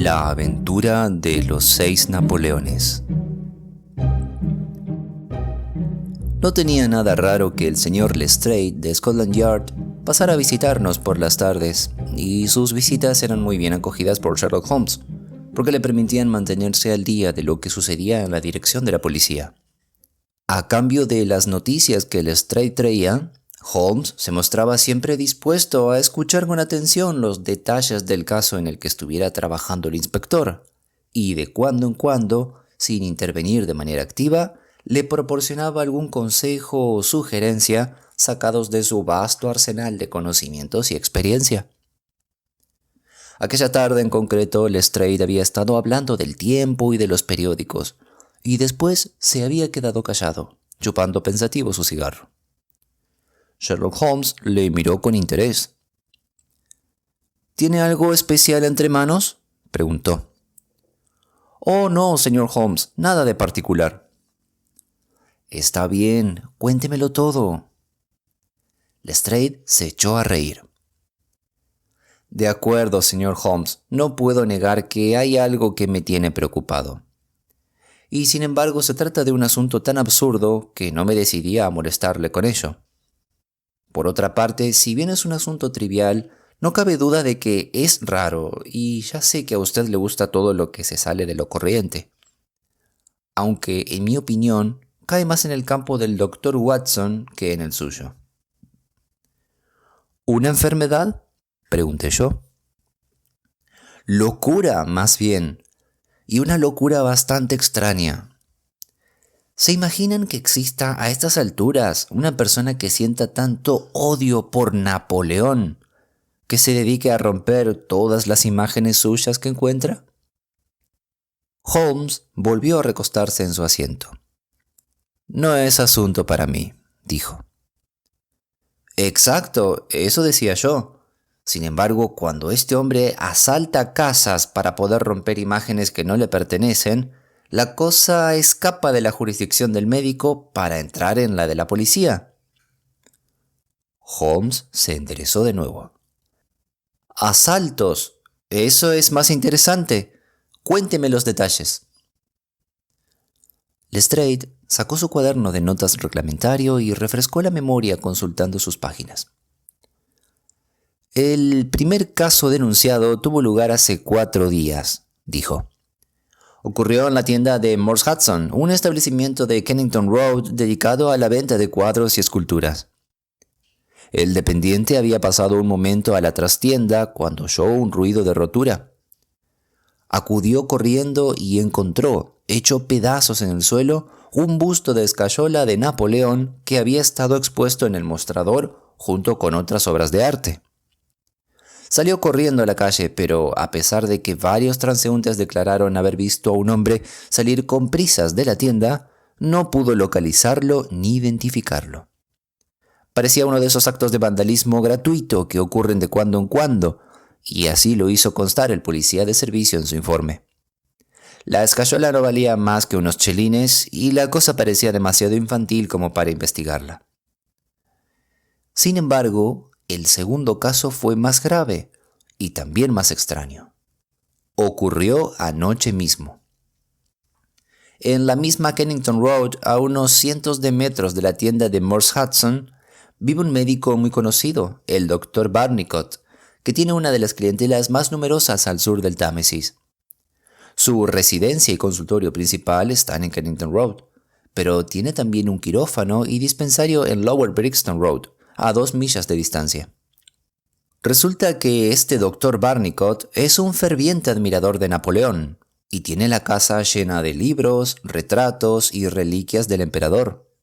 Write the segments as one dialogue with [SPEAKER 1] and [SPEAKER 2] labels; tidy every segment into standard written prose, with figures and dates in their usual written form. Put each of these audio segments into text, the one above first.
[SPEAKER 1] La aventura de los 6 Napoleones. No tenía nada raro que el señor Lestrade de Scotland Yard pasara a visitarnos por las tardes, y sus visitas eran muy bien acogidas por Sherlock Holmes, porque le permitían mantenerse al día de lo que sucedía en la dirección de la policía. A cambio de las noticias que Lestrade traía, Holmes se mostraba siempre dispuesto a escuchar con atención los detalles del caso en el que estuviera trabajando el inspector, y de cuando en cuando, sin intervenir de manera activa, le proporcionaba algún consejo o sugerencia sacados de su vasto arsenal de conocimientos y experiencia. Aquella tarde en concreto, Lestrade había estado hablando del tiempo y de los periódicos, y después se había quedado callado, chupando pensativo su cigarro. Sherlock Holmes le miró con interés. ¿Tiene algo especial entre manos?, preguntó. Oh, no, señor Holmes, nada de particular. Está bien, cuéntemelo todo. Lestrade se echó a reír. De acuerdo, señor Holmes, no puedo negar que hay algo que me tiene preocupado. Y sin embargo se trata de un asunto tan absurdo que no me decidí a molestarle con ello. Por otra parte, si bien es un asunto trivial, no cabe duda de que es raro, y ya sé que a usted le gusta todo lo que se sale de lo corriente. Aunque, en mi opinión, cae más en el campo del Dr. Watson que en el suyo. ¿Una enfermedad?, pregunté yo. Locura, más bien, y una locura bastante extraña. ¿Se imaginan que exista a estas alturas una persona que sienta tanto odio por Napoleón, que se dedique a romper todas las imágenes suyas que encuentra? Holmes volvió a recostarse en su asiento. No es asunto para mí, dijo. Exacto, eso decía yo. Sin embargo, cuando este hombre asalta casas para poder romper imágenes que no le pertenecen, la cosa escapa de la jurisdicción del médico para entrar en la de la policía. Holmes se enderezó de nuevo. Asaltos, eso es más interesante. Cuénteme los detalles. Lestrade sacó su cuaderno de notas reglamentario y refrescó la memoria consultando sus páginas. El primer caso denunciado tuvo lugar hace 4 días, dijo. Ocurrió en la tienda de Morse Hudson, un establecimiento de Kennington Road dedicado a la venta de cuadros y esculturas. El dependiente había pasado un momento a la trastienda cuando oyó un ruido de rotura. Acudió corriendo y encontró, hecho pedazos en el suelo, un busto de escayola de Napoleón que había estado expuesto en el mostrador junto con otras obras de arte. Salió corriendo a la calle, pero a pesar de que varios transeúntes declararon haber visto a un hombre salir con prisas de la tienda, no pudo localizarlo ni identificarlo. Parecía uno de esos actos de vandalismo gratuito que ocurren de cuando en cuando, y así lo hizo constar el policía de servicio en su informe. La escayola no valía más que unos chelines y la cosa parecía demasiado infantil como para investigarla. Sin embargo, el segundo caso fue más grave y también más extraño. Ocurrió anoche mismo. En la misma Kennington Road, a unos cientos de metros de la tienda de Morse Hudson, vive un médico muy conocido, el Dr. Barnicot, que tiene una de las clientelas más numerosas al sur del Támesis. Su residencia y consultorio principal están en Kennington Road, pero tiene también un quirófano y dispensario en Lower Brixton Road, a 2 millas de distancia. Resulta que este Dr. Barnicot es un ferviente admirador de Napoleón y tiene la casa llena de libros, retratos y reliquias del emperador.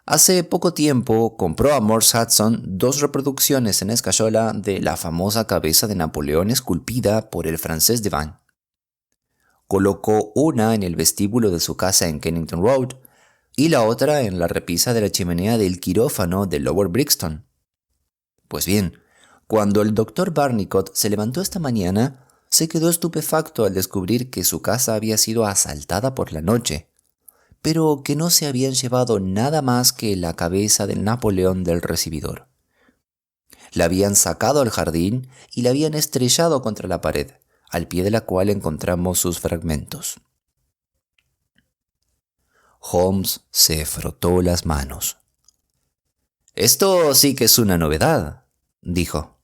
[SPEAKER 1] Hace poco tiempo compró a Morse Hudson 2 reproducciones en escayola de la famosa cabeza de Napoleón esculpida por el francés Devane. Colocó una en el vestíbulo de su casa en Kennington Road y la otra en la repisa de la chimenea del quirófano de Lower Brixton. Pues bien, cuando el Dr. Barnicot se levantó esta mañana, se quedó estupefacto al descubrir que su casa había sido asaltada por la noche, pero que no se habían llevado nada más que la cabeza del Napoleón del recibidor. La habían sacado al jardín y la habían estrellado contra la pared, al pie de la cual encontramos sus fragmentos. Holmes se frotó las manos. «Esto sí que es una novedad», dijo.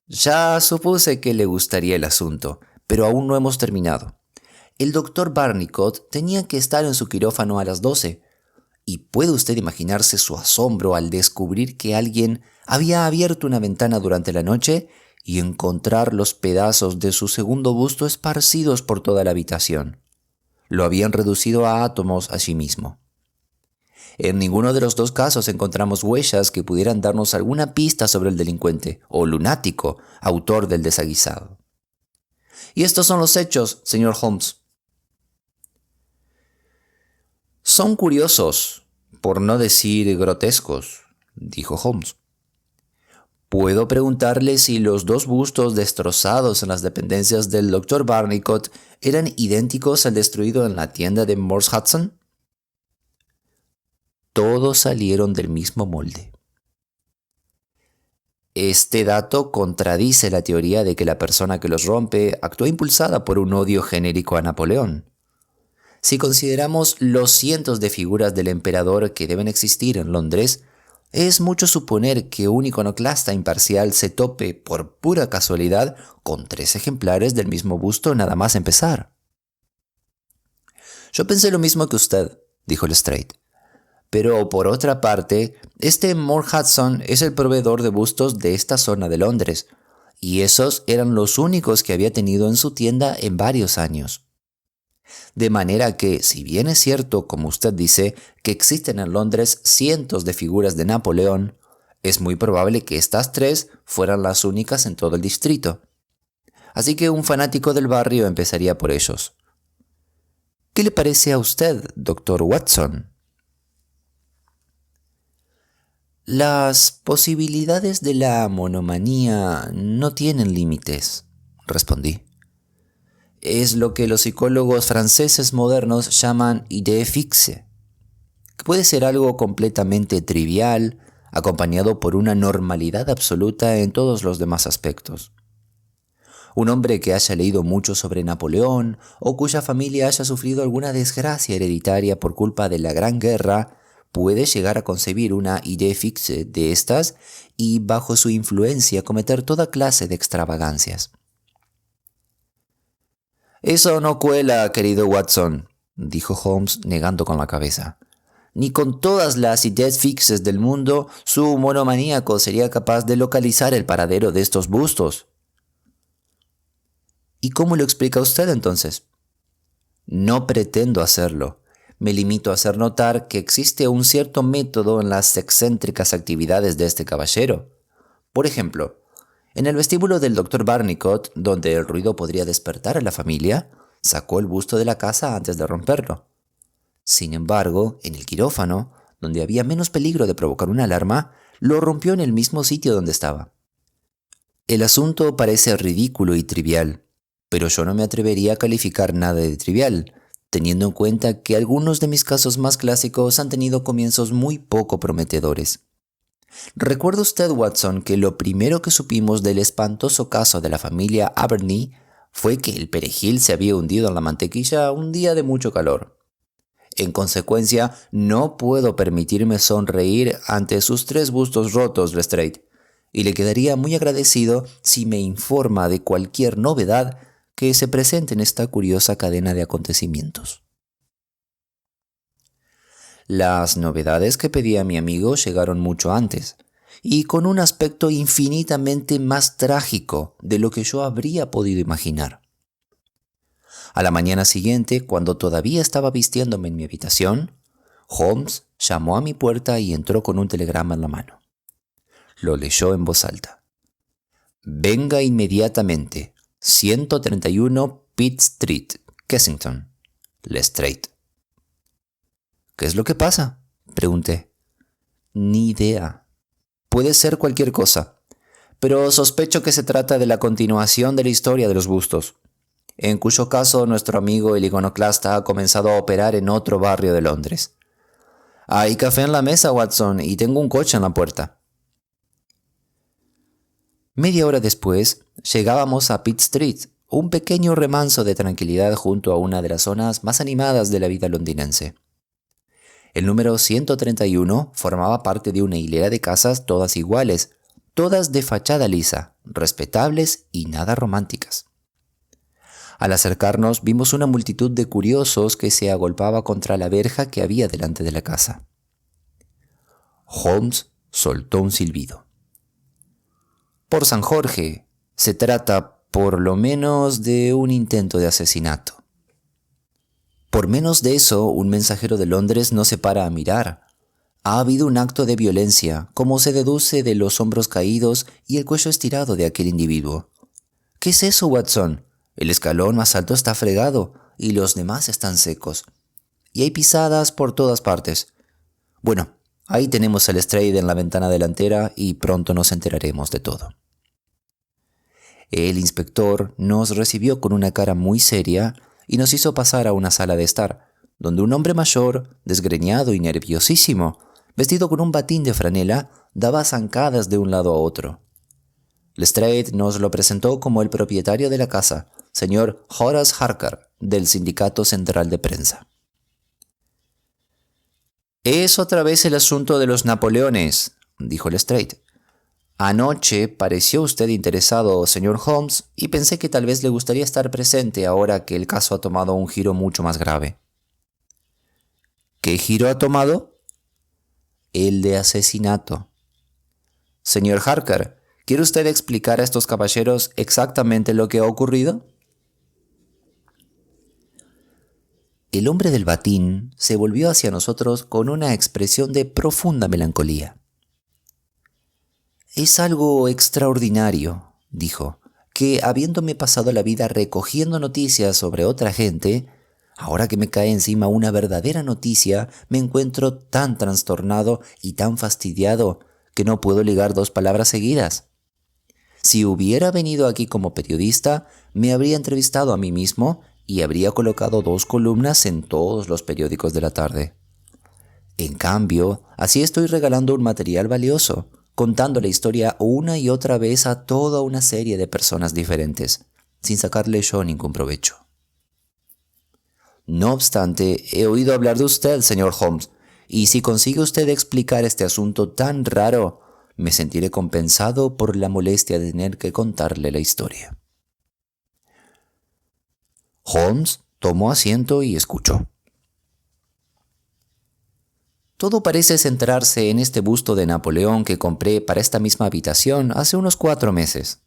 [SPEAKER 1] «Ya supuse que le gustaría el asunto, pero aún no hemos terminado. El doctor Barnicot tenía que estar en su quirófano a las 12, y puede usted imaginarse su asombro al descubrir que alguien había abierto una ventana durante la noche y encontrar los pedazos de su segundo busto esparcidos por toda la habitación. Lo habían reducido a átomos allí mismo. En ninguno de los dos casos encontramos huellas que pudieran darnos alguna pista sobre el delincuente o lunático, autor del desaguisado. Y estos son los hechos, señor Holmes. Son curiosos, por no decir grotescos, dijo Holmes. ¿Puedo preguntarle si los dos bustos destrozados en las dependencias del Dr. Barnicot eran idénticos al destruido en la tienda de Morse Hudson? Todos salieron del mismo molde. Este dato contradice la teoría de que la persona que los rompe actuó impulsada por un odio genérico a Napoleón. Si consideramos los cientos de figuras del emperador que deben existir en Londres, es mucho suponer que un iconoclasta imparcial se tope por pura casualidad con 3 ejemplares del mismo busto nada más empezar. Yo pensé lo mismo que usted, dijo Lestrade. Pero por otra parte, este Morse Hudson es el proveedor de bustos de esta zona de Londres, y esos eran los únicos que había tenido en su tienda en varios años. De manera que, si bien es cierto, como usted dice, que existen en Londres cientos de figuras de Napoleón, es muy probable que estas 3 fueran las únicas en todo el distrito. Así que un fanático del barrio empezaría por ellos. ¿Qué le parece a usted, doctor Watson? Las posibilidades de la monomanía no tienen límites, respondí. Es lo que los psicólogos franceses modernos llaman idée fixe, que puede ser algo completamente trivial, acompañado por una normalidad absoluta en todos los demás aspectos. Un hombre que haya leído mucho sobre Napoleón o cuya familia haya sufrido alguna desgracia hereditaria por culpa de la Gran Guerra puede llegar a concebir una idée fixe de estas y bajo su influencia cometer toda clase de extravagancias. «Eso no cuela, querido Watson», dijo Holmes negando con la cabeza. «Ni con todas las ideas fixes del mundo su monomaníaco sería capaz de localizar el paradero de estos bustos». «¿Y cómo lo explica usted entonces?» «No pretendo hacerlo. Me limito a hacer notar que existe un cierto método en las excéntricas actividades de este caballero. Por ejemplo, en el vestíbulo del Dr. Barnicot, donde el ruido podría despertar a la familia, sacó el busto de la casa antes de romperlo. Sin embargo, en el quirófano, donde había menos peligro de provocar una alarma, lo rompió en el mismo sitio donde estaba. El asunto parece ridículo y trivial, pero yo no me atrevería a calificar nada de trivial, teniendo en cuenta que algunos de mis casos más clásicos han tenido comienzos muy poco prometedores. ¿Recuerda usted, Watson, que lo primero que supimos del espantoso caso de la familia Aberney fue que el perejil se había hundido en la mantequilla un día de mucho calor? En consecuencia, no puedo permitirme sonreír ante sus 3 bustos rotos, Lestrade, y le quedaría muy agradecido si me informa de cualquier novedad que se presente en esta curiosa cadena de acontecimientos. Las novedades que pedía mi amigo llegaron mucho antes, y con un aspecto infinitamente más trágico de lo que yo habría podido imaginar. A la mañana siguiente, cuando todavía estaba vistiéndome en mi habitación, Holmes llamó a mi puerta y entró con un telegrama en la mano. Lo leyó en voz alta. «Venga inmediatamente. 131 Pitt Street, Kensington, Lestrade». «¿Qué es lo que pasa?», pregunté. «Ni idea. Puede ser cualquier cosa, pero sospecho que se trata de la continuación de la historia de los bustos, en cuyo caso nuestro amigo el iconoclasta ha comenzado a operar en otro barrio de Londres. Hay café en la mesa, Watson, y tengo un coche en la puerta». Media hora después, llegábamos a Pitt Street, un pequeño remanso de tranquilidad junto a una de las zonas más animadas de la vida londinense. El número 131 formaba parte de una hilera de casas todas iguales, todas de fachada lisa, respetables y nada románticas. Al acercarnos vimos una multitud de curiosos que se agolpaba contra la verja que había delante de la casa. Holmes soltó un silbido. Por San Jorge, se trata por lo menos de un intento de asesinato. Por menos de eso, un mensajero de Londres no se para a mirar. Ha habido un acto de violencia, como se deduce de los hombros caídos y el cuello estirado de aquel individuo. ¿Qué es eso, Watson? El escalón más alto está fregado y los demás están secos. Y hay pisadas por todas partes. Bueno, ahí tenemos el Lestrade en la ventana delantera y pronto nos enteraremos de todo. El inspector nos recibió con una cara muy seria y nos hizo pasar a una sala de estar, donde un hombre mayor, desgreñado y nerviosísimo, vestido con un batín de franela, daba zancadas de un lado a otro. Lestrade nos lo presentó como el propietario de la casa, señor Horace Harker, del Sindicato Central de Prensa. «Es otra vez el asunto de los Napoleones», dijo Lestrade. «Anoche pareció usted interesado, señor Holmes, y pensé que tal vez le gustaría estar presente ahora que el caso ha tomado un giro mucho más grave». «¿Qué giro ha tomado?» «El de asesinato». «Señor Harker, ¿quiere usted explicar a estos caballeros exactamente lo que ha ocurrido?» El hombre del batín se volvió hacia nosotros con una expresión de profunda melancolía. «Es algo extraordinario», dijo, «que habiéndome pasado la vida recogiendo noticias sobre otra gente, ahora que me cae encima una verdadera noticia, me encuentro tan trastornado y tan fastidiado que no puedo ligar dos palabras seguidas. Si hubiera venido aquí como periodista, me habría entrevistado a mí mismo y habría colocado 2 columnas en todos los periódicos de la tarde. En cambio, así estoy regalando un material valioso, contando la historia una y otra vez a toda una serie de personas diferentes, sin sacarle yo ningún provecho. No obstante, he oído hablar de usted, señor Holmes, y si consigue usted explicar este asunto tan raro, me sentiré compensado por la molestia de tener que contarle la historia». Holmes tomó asiento y escuchó. «Todo parece centrarse en este busto de Napoleón que compré para esta misma habitación hace unos 4 meses.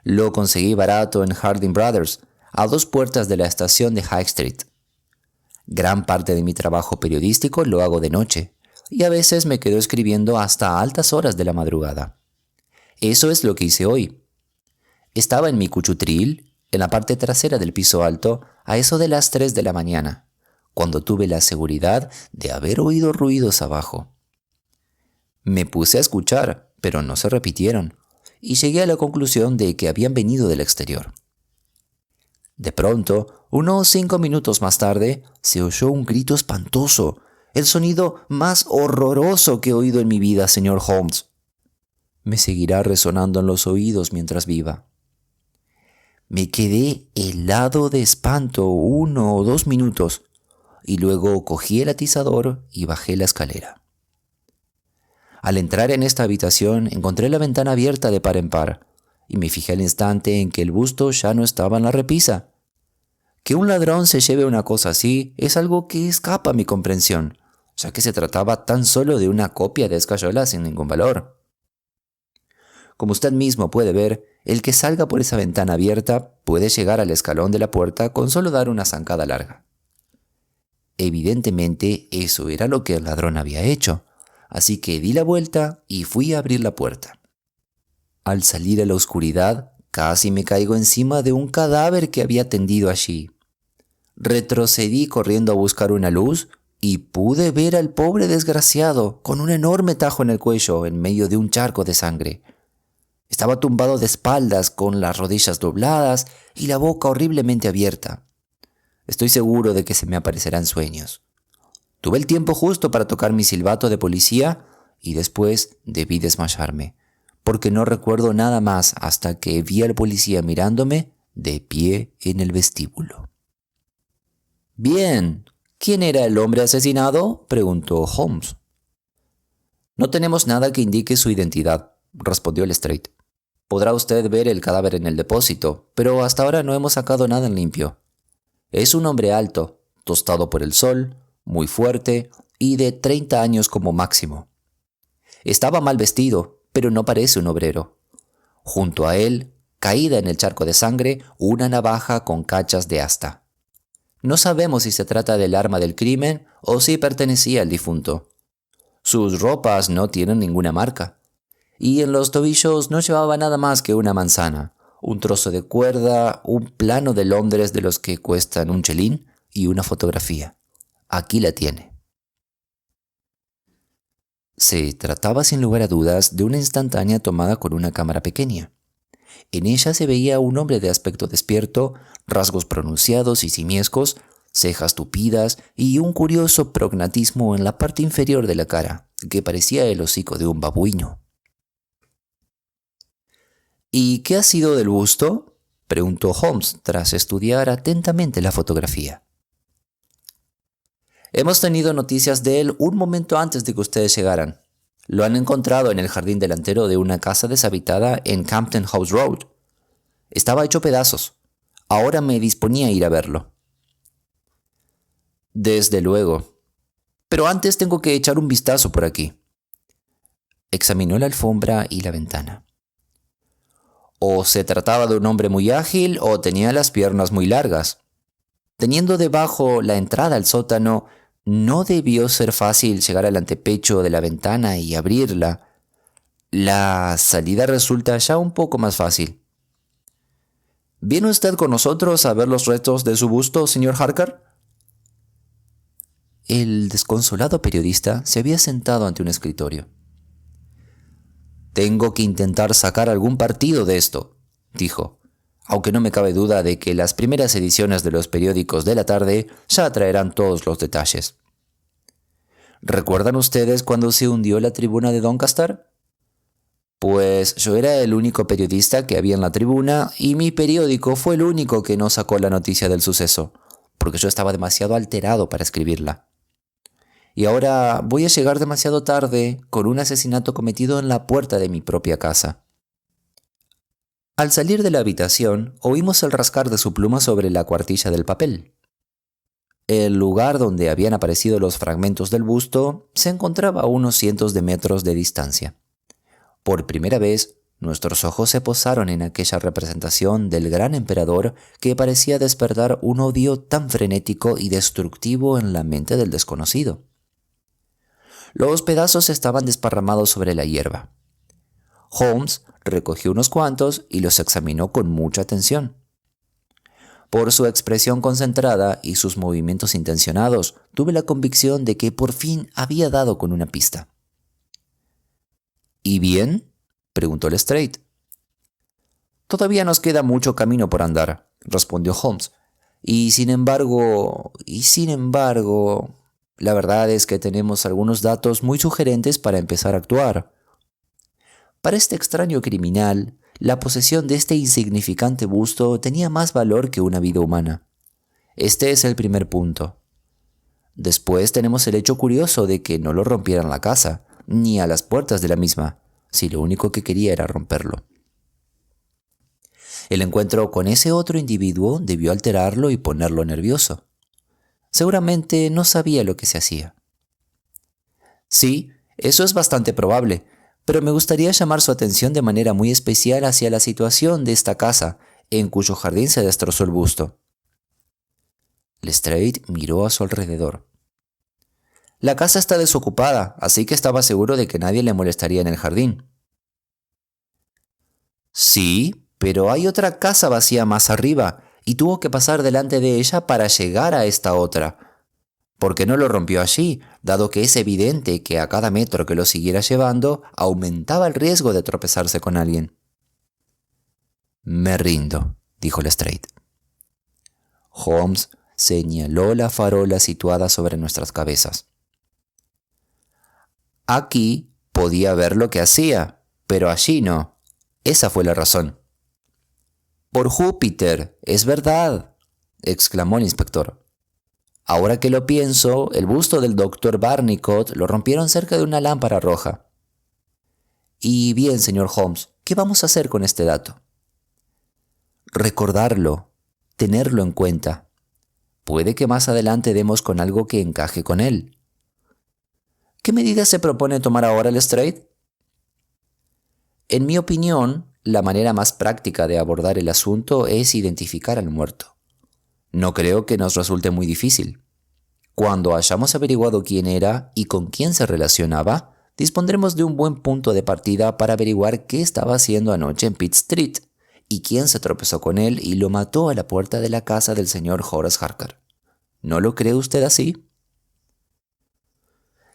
[SPEAKER 1] Lo conseguí barato en Harding Brothers, a 2 puertas de la estación de High Street. Gran parte de mi trabajo periodístico lo hago de noche, y a veces me quedo escribiendo hasta altas horas de la madrugada. Eso es lo que hice hoy. Estaba en mi cuchutril, en la parte trasera del piso alto, a eso de las 3 de la mañana, cuando tuve la seguridad de haber oído ruidos abajo. Me puse a escuchar, pero no se repitieron, y llegué a la conclusión de que habían venido del exterior. De pronto, unos 5 minutos más tarde, se oyó un grito espantoso, el sonido más horroroso que he oído en mi vida, señor Holmes. Me seguirá resonando en los oídos mientras viva. Me quedé helado de espanto 1 o 2 minutos, y luego cogí el atizador y bajé la escalera. Al entrar en esta habitación encontré la ventana abierta de par en par, y me fijé al instante en que el busto ya no estaba en la repisa. Que un ladrón se lleve una cosa así es algo que escapa a mi comprensión, ya que se trataba tan solo de una copia de escayola sin ningún valor. Como usted mismo puede ver, el que salga por esa ventana abierta puede llegar al escalón de la puerta con solo dar una zancada larga. Evidentemente eso era lo que el ladrón había hecho, así que di la vuelta y fui a abrir la puerta. Al salir a la oscuridad, casi me caigo encima de un cadáver que había tendido allí. Retrocedí corriendo a buscar una luz y pude ver al pobre desgraciado con un enorme tajo en el cuello en medio de un charco de sangre. Estaba tumbado de espaldas con las rodillas dobladas y la boca horriblemente abierta. Estoy seguro de que se me aparecerán sueños. Tuve el tiempo justo para tocar mi silbato de policía y después debí desmayarme, porque no recuerdo nada más hasta que vi al policía mirándome de pie en el vestíbulo. «Bien, ¿quién era el hombre asesinado?», preguntó Holmes. «No tenemos nada que indique su identidad», respondió Lestrade. «Podrá usted ver el cadáver en el depósito, pero hasta ahora no hemos sacado nada en limpio. Es un hombre alto, tostado por el sol, muy fuerte y de 30 años como máximo. Estaba mal vestido, pero no parece un obrero. Junto a él, caída en el charco de sangre, una navaja con cachas de asta. No sabemos si se trata del arma del crimen o si pertenecía al difunto. Sus ropas no tienen ninguna marca, y en los tobillos no llevaba nada más que una manzana, un trozo de cuerda, un plano de Londres de los que cuestan un chelín y una fotografía. Aquí la tiene». Se trataba sin lugar a dudas de una instantánea tomada con una cámara pequeña. En ella se veía un hombre de aspecto despierto, rasgos pronunciados y simiescos, cejas tupidas y un curioso prognatismo en la parte inferior de la cara, que parecía el hocico de un babuino. «¿Y qué ha sido del busto?», preguntó Holmes tras estudiar atentamente la fotografía. «Hemos tenido noticias de él un momento antes de que ustedes llegaran. Lo han encontrado en el jardín delantero de una casa deshabitada en Campden House Road. Estaba hecho pedazos. Ahora me disponía a ir a verlo». «Desde luego. Pero antes tengo que echar un vistazo por aquí». Examinó la alfombra y la ventana. O se trataba de un hombre muy ágil o tenía las piernas muy largas. Teniendo debajo la entrada al sótano, no debió ser fácil llegar al antepecho de la ventana y abrirla. La salida resulta ya un poco más fácil. ¿Viene usted con nosotros a ver los restos de su busto, señor Harker?». El desconsolado periodista se había sentado ante un escritorio. «Tengo que intentar sacar algún partido de esto», dijo, aunque no me cabe duda de que las primeras ediciones de los periódicos de la tarde ya traerán todos los detalles. ¿Recuerdan ustedes cuando se hundió la tribuna de Doncaster? Pues yo era el único periodista que había en la tribuna y mi periódico fue el único que no sacó la noticia del suceso, porque yo estaba demasiado alterado para escribirla. Y ahora voy a llegar demasiado tarde con un asesinato cometido en la puerta de mi propia casa». Al salir de la habitación, oímos el rascar de su pluma sobre la cuartilla del papel. El lugar donde habían aparecido los fragmentos del busto se encontraba a unos cientos de metros de distancia. Por primera vez, nuestros ojos se posaron en aquella representación del gran emperador que parecía despertar un odio tan frenético y destructivo en la mente del desconocido. Los pedazos estaban desparramados sobre la hierba. Holmes recogió unos cuantos y los examinó con mucha atención. Por su expresión concentrada y sus movimientos intencionados, tuve la convicción de que por fin había dado con una pista. «¿Y bien?», preguntó Lestrade. «Todavía nos queda mucho camino por andar», respondió Holmes. Y sin embargo, la verdad es que tenemos algunos datos muy sugerentes para empezar a actuar. Para este extraño criminal, la posesión de este insignificante busto tenía más valor que una vida humana. Este es el primer punto. Después tenemos el hecho curioso de que no lo rompieran la casa, ni a las puertas de la misma, si lo único que quería era romperlo. El encuentro con ese otro individuo debió alterarlo y ponerlo nervioso. Seguramente no sabía lo que se hacía. Sí, eso es bastante probable, pero me gustaría llamar su atención de manera muy especial hacia la situación de esta casa, en cuyo jardín se destrozó el busto. Lestrade miró a su alrededor. La casa está desocupada, así que estaba seguro de que nadie le molestaría en el jardín. Sí, pero hay otra casa vacía más arriba, y tuvo que pasar delante de ella para llegar a esta otra. ¿Por qué no lo rompió allí, dado que es evidente que a cada metro que lo siguiera llevando aumentaba el riesgo de tropezarse con alguien? «Me rindo», dijo Lestrade. Holmes señaló la farola situada sobre nuestras cabezas. «Aquí podía ver lo que hacía, pero allí no. Esa fue la razón». Por Júpiter, es verdad, exclamó el inspector. Ahora que lo pienso, el busto del doctor Barnicot lo rompieron cerca de una lámpara roja. Y bien, señor Holmes, ¿qué vamos a hacer con este dato? Recordarlo, tenerlo en cuenta. Puede que más adelante demos con algo que encaje con él. ¿Qué medidas se propone tomar ahora Lestrade? En mi opinión, la manera más práctica de abordar el asunto es identificar al muerto. No creo que nos resulte muy difícil. Cuando hayamos averiguado quién era y con quién se relacionaba, dispondremos de un buen punto de partida para averiguar qué estaba haciendo anoche en Pitt Street y quién se tropezó con él y lo mató a la puerta de la casa del señor Horace Harker. ¿No lo cree usted así?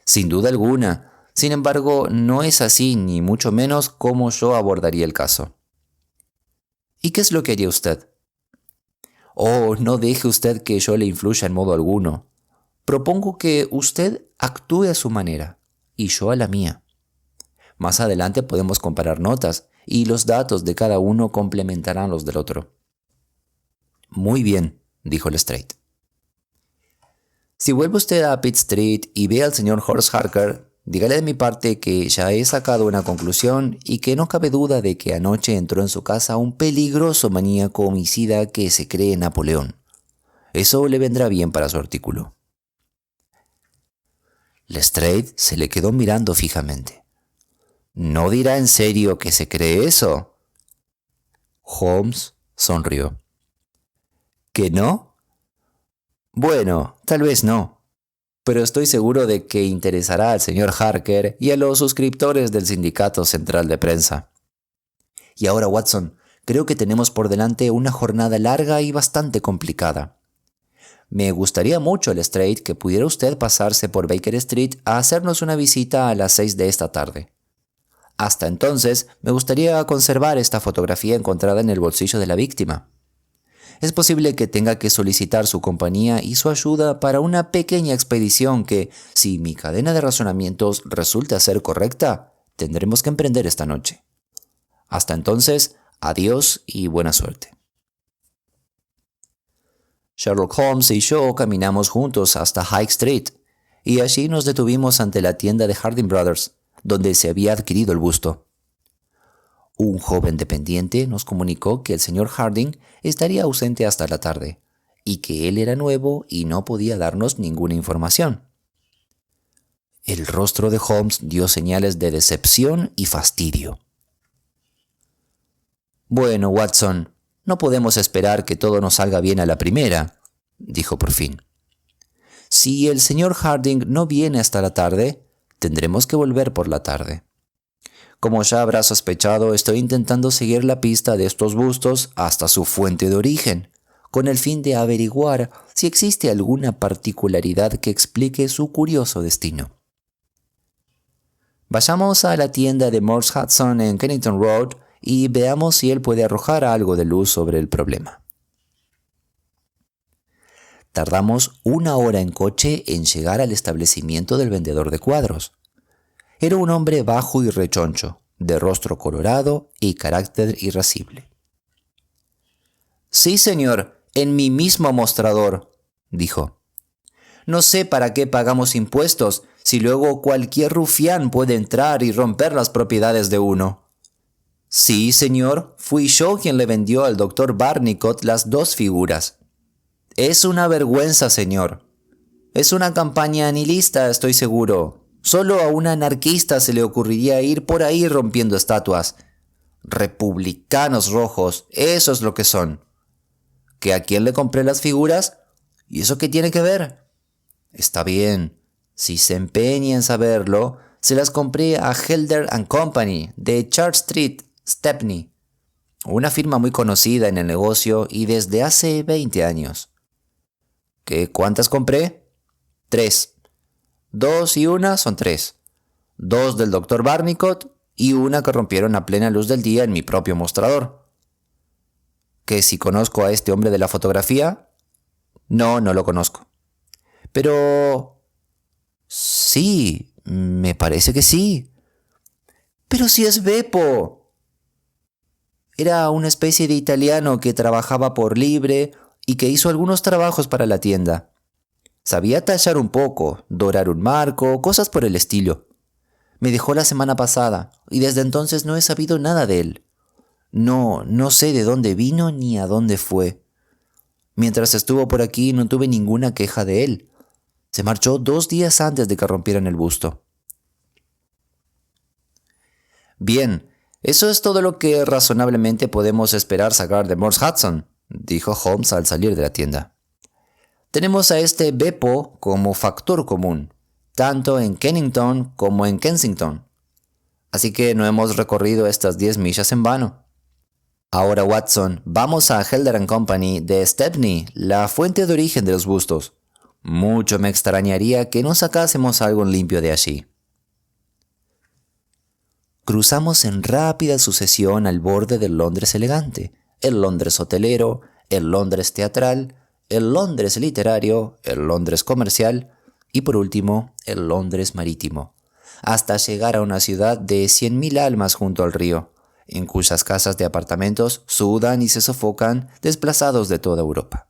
[SPEAKER 1] Sin duda alguna. Sin embargo, no es así ni mucho menos como yo abordaría el caso. ¿Y qué es lo que haría usted? Oh, no deje usted que yo le influya en modo alguno. Propongo que usted actúe a su manera y yo a la mía. Más adelante podemos comparar notas y los datos de cada uno complementarán los del otro. Muy bien, dijo Lestrade. Si vuelve usted a Pitt Street y ve al señor Horace Harker, dígale de mi parte que ya he sacado una conclusión y que no cabe duda de que anoche entró en su casa un peligroso maníaco homicida que se cree Napoleón. Eso le vendrá bien para su artículo. Lestrade se le quedó mirando fijamente. ¿No dirá en serio que se cree eso? Holmes sonrió. ¿Que no? Bueno, tal vez no, pero estoy seguro de que interesará al señor Harker y a los suscriptores del Sindicato Central de Prensa. Y ahora, Watson, creo que tenemos por delante una jornada larga y bastante complicada. Me gustaría mucho, Lestrade, que pudiera usted pasarse por Baker Street a hacernos una visita a las 6 de esta tarde. Hasta entonces, me gustaría conservar esta fotografía encontrada en el bolsillo de la víctima. Es posible que tenga que solicitar su compañía y su ayuda para una pequeña expedición que, si mi cadena de razonamientos resulta ser correcta, tendremos que emprender esta noche. Hasta entonces, adiós y buena suerte. Sherlock Holmes y yo caminamos juntos hasta High Street, y allí nos detuvimos ante la tienda de Harding Brothers, donde se había adquirido el busto. Un joven dependiente nos comunicó que el señor Harding estaría ausente hasta la tarde, y que él era nuevo y no podía darnos ninguna información. El rostro de Holmes dio señales de decepción y fastidio. Bueno, Watson, no podemos esperar que todo nos salga bien a la primera, dijo por fin. Si el señor Harding no viene hasta la tarde, tendremos que volver por la tarde. Como ya habrá sospechado, estoy intentando seguir la pista de estos bustos hasta su fuente de origen, con el fin de averiguar si existe alguna particularidad que explique su curioso destino. Vayamos a la tienda de Morse Hudson en Kennington Road y veamos si él puede arrojar algo de luz sobre el problema. Tardamos 1 hora en coche en llegar al establecimiento del vendedor de cuadros. Era un hombre bajo y rechoncho, de rostro colorado y carácter irascible. «Sí, señor, en mi mismo mostrador», dijo. «No sé para qué pagamos impuestos si luego cualquier rufián puede entrar y romper las propiedades de uno». «Sí, señor, fui yo quien le vendió al doctor Barnicot las 2 figuras». «Es una vergüenza, señor. Es una campaña nihilista, estoy seguro. Solo a un anarquista se le ocurriría ir por ahí rompiendo estatuas. Republicanos rojos, eso es lo que son. ¿Que a quién le compré las figuras? ¿Y eso qué tiene que ver? Está bien, si se empeña en saberlo, se las compré a Helder & Company, de Church Street, Stepney. Una firma muy conocida en el negocio y desde hace 20 años. ¿Qué cuántas compré? 3. 2 y 1 son 3. 2 del Dr. Barnicot y una que rompieron a plena luz del día en mi propio mostrador. ¿Que si conozco a este hombre de la fotografía? No, no lo conozco. Pero... sí, me parece que sí. Pero si es Beppo. Era una especie de italiano que trabajaba por libre y que hizo algunos trabajos para la tienda. Sabía tallar un poco, dorar un marco, cosas por el estilo. Me dejó la semana pasada y desde entonces no he sabido nada de él. No sé de dónde vino ni a dónde fue. Mientras estuvo por aquí no tuve ninguna queja de él. Se marchó 2 días antes de que rompieran el busto. Bien, eso es todo lo que razonablemente podemos esperar sacar de Morse Hudson, dijo Holmes al salir de la tienda. Tenemos a este Beppo como factor común, tanto en Kennington como en Kensington. Así que no hemos recorrido estas 10 millas en vano. Ahora, Watson, vamos a Helder & Company de Stepney, la fuente de origen de los bustos. Mucho me extrañaría que no sacásemos algo limpio de allí. Cruzamos en rápida sucesión al borde del Londres elegante, el Londres hotelero, el Londres teatral, el Londres literario, el Londres comercial y por último el Londres marítimo, hasta llegar a una ciudad de 100.000 almas junto al río, en cuyas casas de apartamentos sudan y se sofocan desplazados de toda Europa.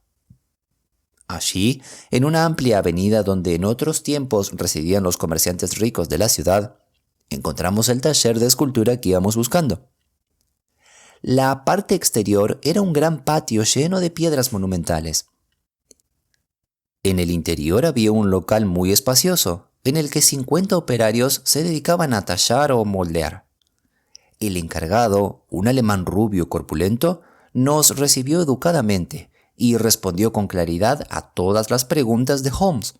[SPEAKER 1] Allí, en una amplia avenida donde en otros tiempos residían los comerciantes ricos de la ciudad, encontramos el taller de escultura que íbamos buscando. La parte exterior era un gran patio lleno de piedras monumentales. En el interior había un local muy espacioso, en el que 50 operarios se dedicaban a tallar o moldear. El encargado, un alemán rubio corpulento, nos recibió educadamente y respondió con claridad a todas las preguntas de Holmes.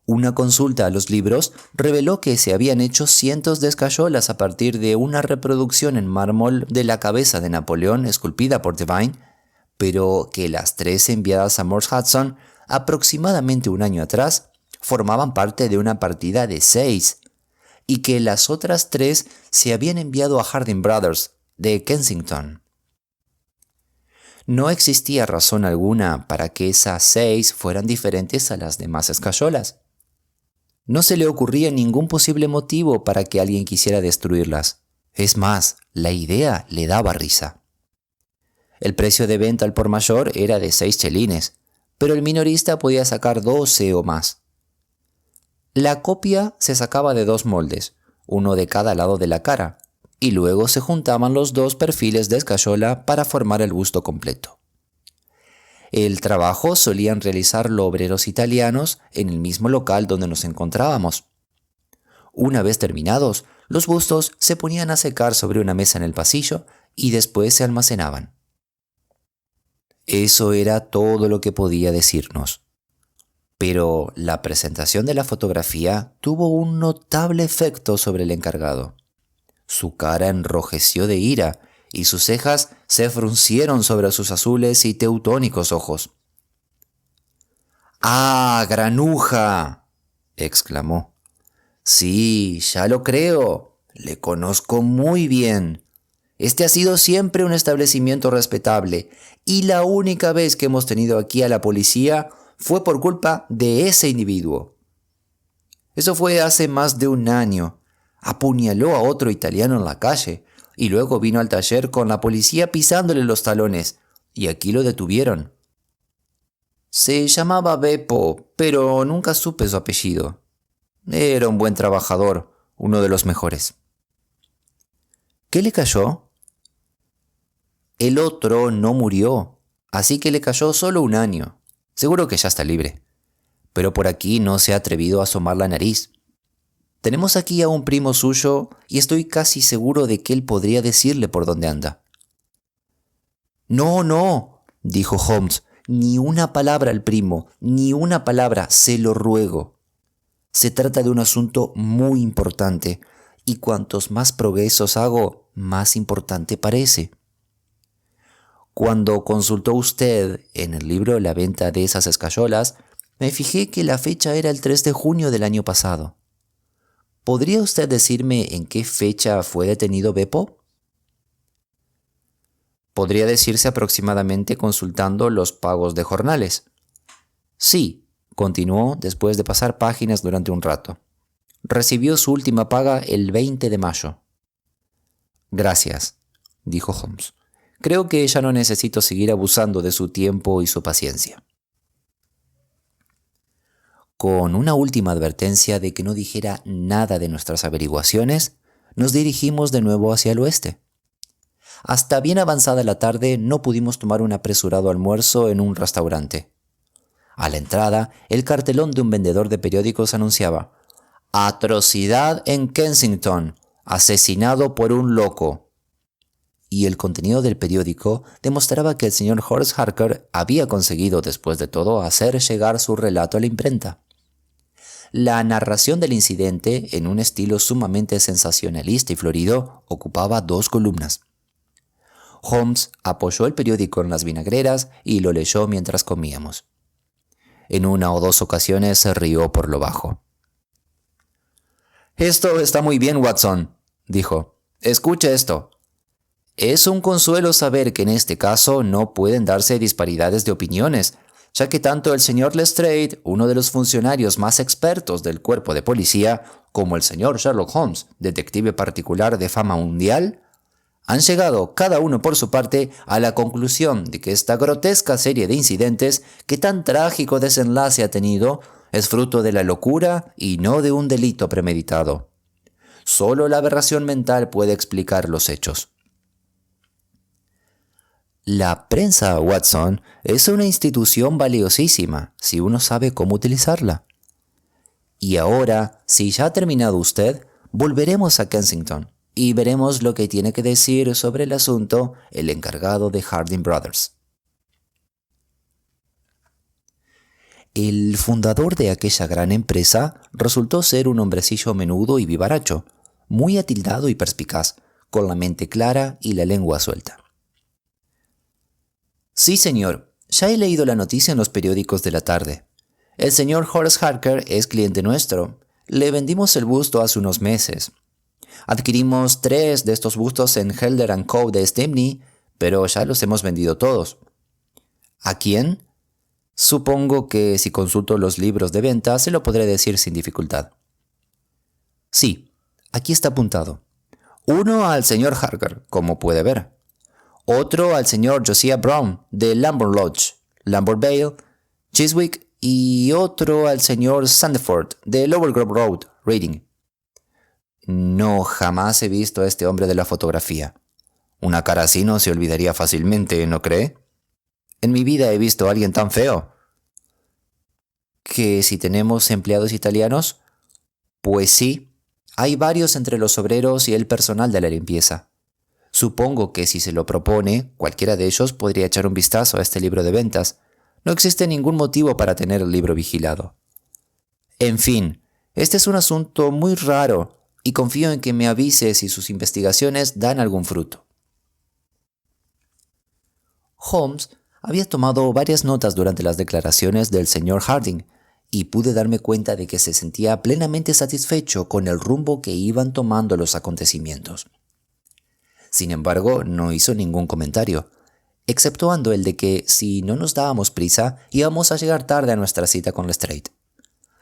[SPEAKER 1] Una consulta a los libros reveló que se habían hecho cientos de escayolas a partir de una reproducción en mármol de la cabeza de Napoleón esculpida por Devine, pero que las 3 enviadas a Morse Hudson aproximadamente un año atrás formaban parte de una partida de 6, y que las otras 3 se habían enviado a Harding Brothers de Kensington. No existía razón alguna para que esas 6 fueran diferentes a las demás escayolas. No se le ocurría ningún posible motivo para que alguien quisiera destruirlas. Es más, la idea le daba risa. El precio de venta al por mayor era de 6 chelines, pero el minorista podía sacar 12 o más. La copia se sacaba de 2 moldes, uno de cada lado de la cara, y luego se juntaban los 2 perfiles de escayola para formar el busto completo. El trabajo solían realizarlo obreros italianos en el mismo local donde nos encontrábamos. Una vez terminados, los bustos se ponían a secar sobre una mesa en el pasillo y después se almacenaban. Eso era todo lo que podía decirnos. Pero la presentación de la fotografía tuvo un notable efecto sobre el encargado. Su cara enrojeció de ira y sus cejas se fruncieron sobre sus azules y teutónicos ojos. ¡Ah, granuja!, exclamó. Sí, ya lo creo. Le conozco muy bien. Este ha sido siempre un establecimiento respetable y la única vez que hemos tenido aquí a la policía fue por culpa de ese individuo. Eso fue hace más de un año. Apuñaló a otro italiano en la calle y luego vino al taller con la policía pisándole los talones y aquí lo detuvieron. Se llamaba Beppo, pero nunca supe su apellido. Era un buen trabajador, uno de los mejores. ¿Qué le cayó? El otro no murió, así que le cayó solo un año. Seguro que ya está libre. Pero por aquí no se ha atrevido a asomar la nariz. Tenemos aquí a un primo suyo y estoy casi seguro de que él podría decirle por dónde anda. No, dijo Holmes. Ni una palabra al primo, ni una palabra, se lo ruego. Se trata de un asunto muy importante, y cuantos más progresos hago, más importante parece. Cuando consultó usted en el libro la venta de esas escayolas, me fijé que la fecha era el 3 de junio del año pasado. ¿Podría usted decirme en qué fecha fue detenido Beppo? Podría decirse aproximadamente consultando los pagos de jornales. Sí, continuó después de pasar páginas durante un rato. Recibió su última paga el 20 de mayo. Gracias. dijo Holmes. Creo que ya no necesito seguir abusando de su tiempo y su paciencia. Con una última advertencia de que no dijera nada de nuestras averiguaciones, nos dirigimos de nuevo hacia el oeste. Hasta bien avanzada la tarde no pudimos tomar un apresurado almuerzo en un restaurante. A la entrada, el cartelón de un vendedor de periódicos anunciaba: «Atrocidad en Kensington, asesinado por un loco». Y el contenido del periódico demostraba que el señor Horace Harker había conseguido, después de todo, hacer llegar su relato a la imprenta. La narración del incidente, en un estilo sumamente sensacionalista y florido, ocupaba 2 columnas. Holmes apoyó el periódico en las vinagreras y lo leyó mientras comíamos. En 1 o 2 ocasiones se rió por lo bajo. «Esto está muy bien, Watson», dijo. «Escucha esto. Es un consuelo saber que en este caso no pueden darse disparidades de opiniones, ya que tanto el señor Lestrade, uno de los funcionarios más expertos del cuerpo de policía, como el señor Sherlock Holmes, detective particular de fama mundial, han llegado, cada uno por su parte, a la conclusión de que esta grotesca serie de incidentes que tan trágico desenlace ha tenido es fruto de la locura y no de un delito premeditado. Solo la aberración mental puede explicar los hechos». La prensa, Watson, es una institución valiosísima si uno sabe cómo utilizarla. Y ahora, si ya ha terminado usted, volveremos a Kensington y veremos lo que tiene que decir sobre el asunto el encargado de Harding Brothers. El fundador de aquella gran empresa resultó ser un hombrecillo menudo y vivaracho, muy atildado y perspicaz, con la mente clara y la lengua suelta. «Sí, señor. Ya he leído la noticia en los periódicos de la tarde. El señor Horace Harker es cliente nuestro. Le vendimos el busto hace unos meses. Adquirimos 3 de estos bustos en Helder & Co. de Stepney, pero ya los hemos vendido todos». «¿A quién?» «Supongo que si consulto los libros de venta se lo podré decir sin dificultad». «Sí, aquí está apuntado. Uno al señor Harker, como puede ver. Otro al señor Josiah Brown, de Lambeth Lodge, Lambeth Vale, Chiswick, y otro al señor Sandford, de Lower Grove Road, Reading». «No, jamás he visto a este hombre de la fotografía. Una cara así no se olvidaría fácilmente, ¿no cree? En mi vida he visto a alguien tan feo». «¿Que si tenemos empleados italianos?» «Pues sí, hay varios entre los obreros y el personal de la limpieza. Supongo que si se lo propone, cualquiera de ellos podría echar un vistazo a este libro de ventas. No existe ningún motivo para tener el libro vigilado. En fin, este es un asunto muy raro y confío en que me avise si sus investigaciones dan algún fruto». Holmes había tomado varias notas durante las declaraciones del señor Harding y pude darme cuenta de que se sentía plenamente satisfecho con el rumbo que iban tomando los acontecimientos. Sin embargo, no hizo ningún comentario, exceptuando el de que si no nos dábamos prisa íbamos a llegar tarde a nuestra cita con Lestrade.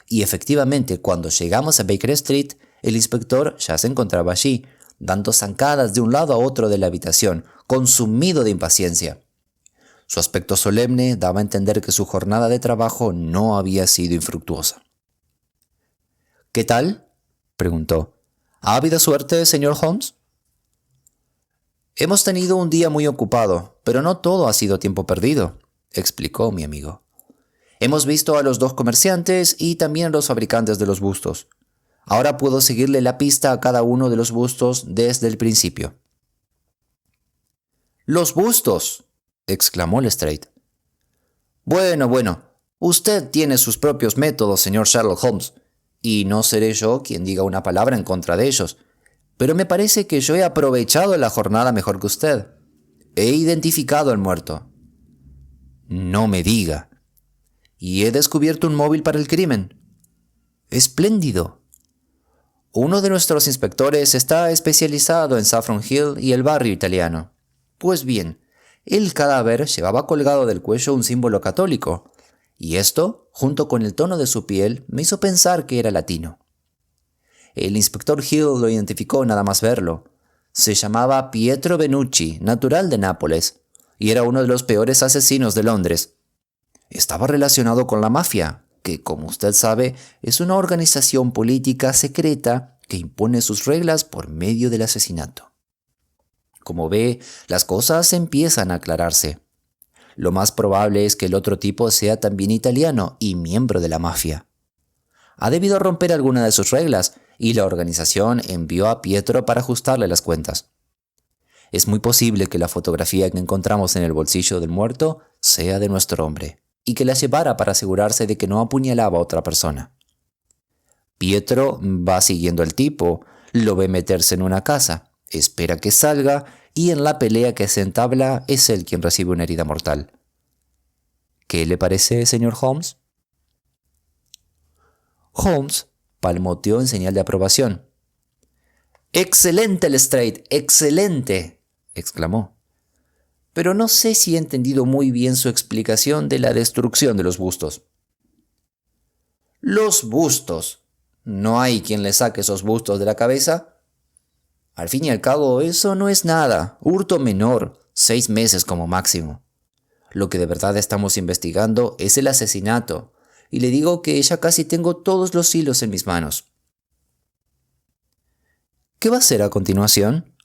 [SPEAKER 1] Y efectivamente, cuando llegamos a Baker Street, el inspector ya se encontraba allí, dando zancadas de un lado a otro de la habitación, consumido de impaciencia. Su aspecto solemne daba a entender que su jornada de trabajo no había sido infructuosa. «¿Qué tal?», preguntó. «¿Ha habido suerte, señor Holmes?» «Hemos tenido un día muy ocupado, pero no todo ha sido tiempo perdido», explicó mi amigo. «Hemos visto a los 2 comerciantes y también a los fabricantes de los bustos. Ahora puedo seguirle la pista a cada uno de los bustos desde el principio». «¡Los bustos!», exclamó Lestrade. Bueno, usted tiene sus propios métodos, señor Sherlock Holmes, y no seré yo quien diga una palabra en contra de ellos. Pero me parece que yo he aprovechado la jornada mejor que usted. He identificado al muerto». «No me diga». «Y he descubierto un móvil para el crimen». «Espléndido». «Uno de nuestros inspectores está especializado en Saffron Hill y el barrio italiano. Pues bien, el cadáver llevaba colgado del cuello un símbolo católico, y esto, junto con el tono de su piel, me hizo pensar que era latino. El inspector Hill lo identificó nada más verlo. Se llamaba Pietro Benucci, natural de Nápoles, y era uno de los peores asesinos de Londres. Estaba relacionado con la mafia, que, como usted sabe, es una organización política secreta que impone sus reglas por medio del asesinato. Como ve, las cosas empiezan a aclararse. Lo más probable es que el otro tipo sea también italiano y miembro de la mafia. Ha debido romper alguna de sus reglas y la organización envió a Pietro para ajustarle las cuentas. Es muy posible que la fotografía que encontramos en el bolsillo del muerto sea de nuestro hombre y que la llevara para asegurarse de que no apuñalaba a otra persona. Pietro va siguiendo al tipo, lo ve meterse en una casa, espera que salga y en la pelea que se entabla es él quien recibe una herida mortal. ¿Qué le parece, señor Holmes? Holmes palmoteó en señal de aprobación. «¡Excelente, Lestrade! ¡Excelente!», exclamó. «Pero no sé si he entendido muy bien su explicación de la destrucción de los bustos». «¿Los bustos? ¿No hay quien le saque esos bustos de la cabeza?» «Al fin y al cabo, eso no es nada. Hurto menor, 6 meses como máximo. Lo que de verdad estamos investigando es el asesinato, y le digo que ya casi tengo todos los hilos en mis manos». «¿Qué va a hacer a continuación?»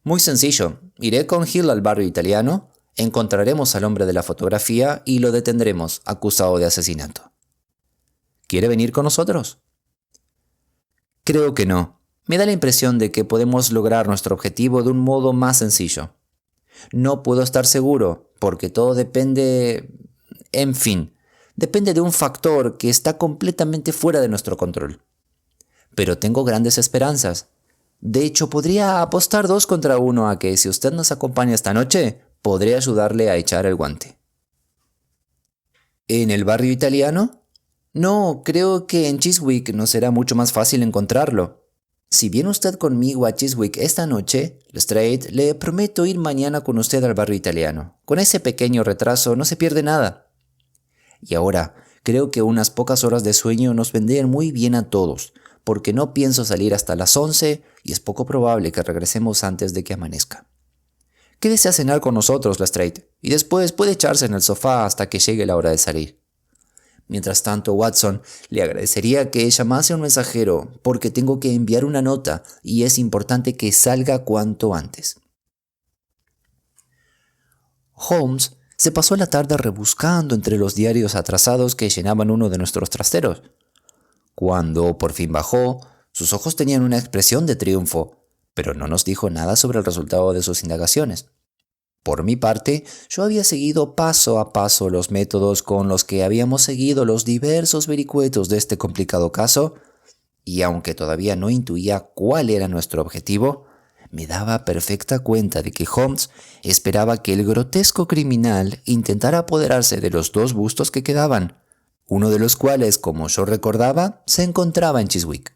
[SPEAKER 1] «Muy sencillo. Iré con Hill al barrio italiano, encontraremos al hombre de la fotografía y lo detendremos, acusado de asesinato». «¿Quiere venir con nosotros?» «Creo que no. Me da la impresión de que podemos lograr nuestro objetivo de un modo más sencillo. No puedo estar seguro, porque todo depende... En fin, depende de un factor que está completamente fuera de nuestro control. Pero tengo grandes esperanzas. De hecho, podría apostar 2 contra 1 a que si usted nos acompaña esta noche, podré ayudarle a echar el guante». «¿En el barrio italiano?» «No, creo que en Chiswick nos será mucho más fácil encontrarlo. Si viene usted conmigo a Chiswick esta noche, Lestrade, le prometo ir mañana con usted al barrio italiano. Con ese pequeño retraso no se pierde nada. Y ahora, creo que unas pocas horas de sueño nos vendrían muy bien a todos, porque no pienso salir hasta las 11 y es poco probable que regresemos antes de que amanezca. Quédese a cenar con nosotros, Lestrade, y después puede echarse en el sofá hasta que llegue la hora de salir. Mientras tanto, Watson, le agradecería que llamase a un mensajero, porque tengo que enviar una nota y es importante que salga cuanto antes». Holmes se pasó la tarde rebuscando entre los diarios atrasados que llenaban uno de nuestros trasteros. Cuando por fin bajó, sus ojos tenían una expresión de triunfo, pero no nos dijo nada sobre el resultado de sus indagaciones. Por mi parte, yo había seguido paso a paso los métodos con los que habíamos seguido los diversos vericuetos de este complicado caso, y aunque todavía no intuía cuál era nuestro objetivo, me daba perfecta cuenta de que Holmes esperaba que el grotesco criminal intentara apoderarse de los 2 bustos que quedaban, uno de los cuales, como yo recordaba, se encontraba en Chiswick.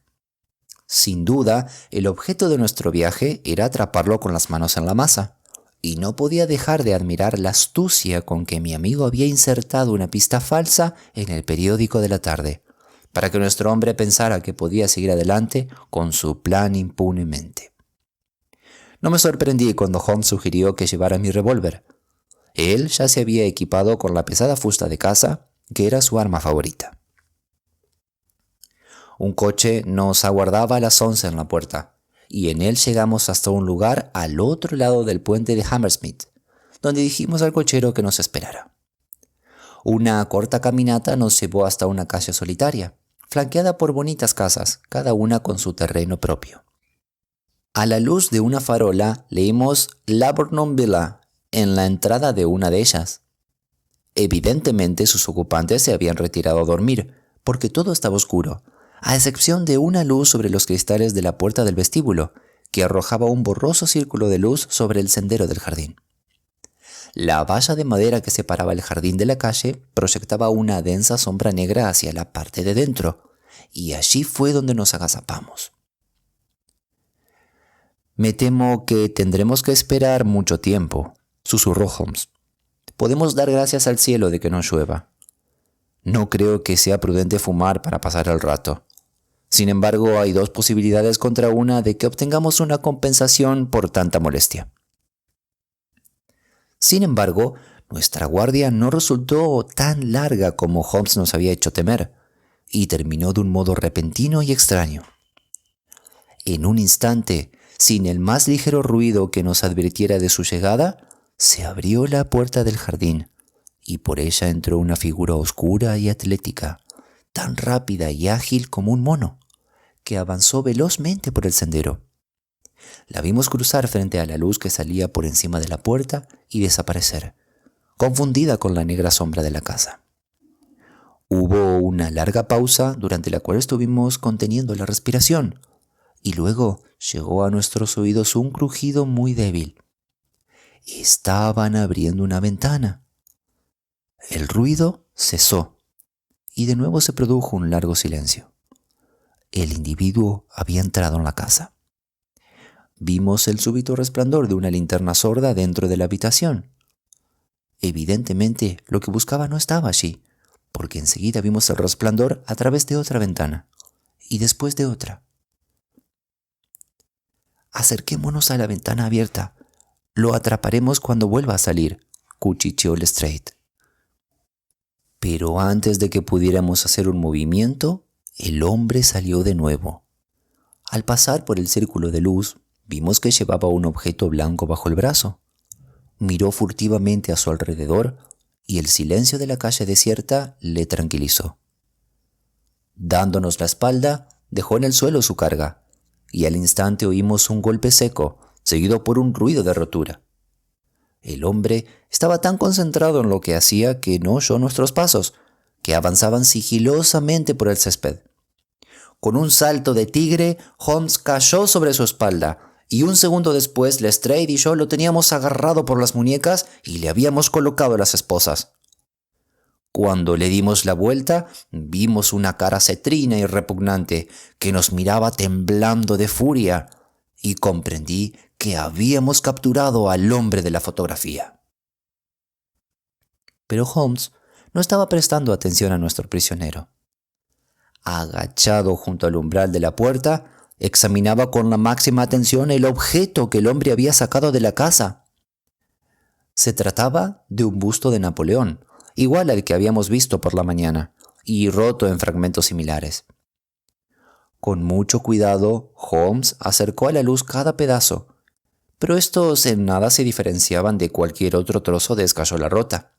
[SPEAKER 1] Sin duda, el objeto de nuestro viaje era atraparlo con las manos en la masa, y no podía dejar de admirar la astucia con que mi amigo había insertado una pista falsa en el periódico de la tarde, para que nuestro hombre pensara que podía seguir adelante con su plan impunemente. No me sorprendí cuando Holmes sugirió que llevara mi revólver. Él ya se había equipado con la pesada fusta de caza, que era su arma favorita. Un coche nos aguardaba a las 11 en la puerta, y en él llegamos hasta un lugar al otro lado del puente de Hammersmith, donde dijimos al cochero que nos esperara. Una corta caminata nos llevó hasta una calle solitaria, flanqueada por bonitas casas, cada una con su terreno propio. A la luz de una farola leímos Laburnum Villa en la entrada de una de ellas. Evidentemente sus ocupantes se habían retirado a dormir, porque todo estaba oscuro, a excepción de una luz sobre los cristales de la puerta del vestíbulo, que arrojaba un borroso círculo de luz sobre el sendero del jardín. La valla de madera que separaba el jardín de la calle proyectaba una densa sombra negra hacia la parte de dentro, y allí fue donde nos agazapamos. «Me temo que tendremos que esperar mucho tiempo», susurró Holmes. «Podemos dar gracias al cielo de que no llueva. No creo que sea prudente fumar para pasar el rato. Sin embargo, hay dos posibilidades contra una de que obtengamos una compensación por tanta molestia. Sin embargo, nuestra guardia no resultó tan larga como Holmes nos había hecho temer, y terminó de un modo repentino y extraño. En un instante, sin el más ligero ruido que nos advirtiera de su llegada, se abrió la puerta del jardín, y por ella entró una figura oscura y atlética, tan rápida y ágil como un mono, que avanzó velozmente por el sendero. La vimos cruzar frente a la luz que salía por encima de la puerta y desaparecer, confundida con la negra sombra de la casa. Hubo una larga pausa durante la cual estuvimos conteniendo la respiración, y luego llegó a nuestros oídos un crujido muy débil. Estaban abriendo una ventana. El ruido cesó, y de nuevo se produjo un largo silencio. El individuo había entrado en la casa. Vimos el súbito resplandor de una linterna sorda dentro de la habitación. Evidentemente, lo que buscaba no estaba allí, porque enseguida vimos el resplandor a través de otra ventana, y después de otra. Acerquémonos a la ventana abierta. Lo atraparemos cuando vuelva a salir, cuchicheó Lestrade. Pero antes de que pudiéramos hacer un movimiento, el hombre salió de nuevo. Al pasar por el círculo de luz, vimos que llevaba un objeto blanco bajo el brazo. Miró furtivamente a su alrededor y el silencio de la calle desierta le tranquilizó. Dándonos la espalda, dejó en el suelo su carga, y al instante oímos un golpe seco, seguido por un ruido de rotura. El hombre estaba tan concentrado en lo que hacía que no oyó nuestros pasos, que avanzaban sigilosamente por el césped. Con un salto de tigre, Holmes cayó sobre su espalda, y un segundo después Lestrade y yo lo teníamos agarrado por las muñecas y le habíamos colocado las esposas. Cuando le dimos la vuelta, vimos una cara cetrina y repugnante que nos miraba temblando de furia, y comprendí que habíamos capturado al hombre de la fotografía. Pero Holmes no estaba prestando atención a nuestro prisionero. Agachado junto al umbral de la puerta, examinaba con la máxima atención el objeto que el hombre había sacado de la casa. Se trataba de un busto de Napoleón, igual al que habíamos visto por la mañana, y roto en fragmentos similares. Con mucho cuidado, Holmes acercó a la luz cada pedazo, pero estos en nada se diferenciaban de cualquier otro trozo de escayola rota.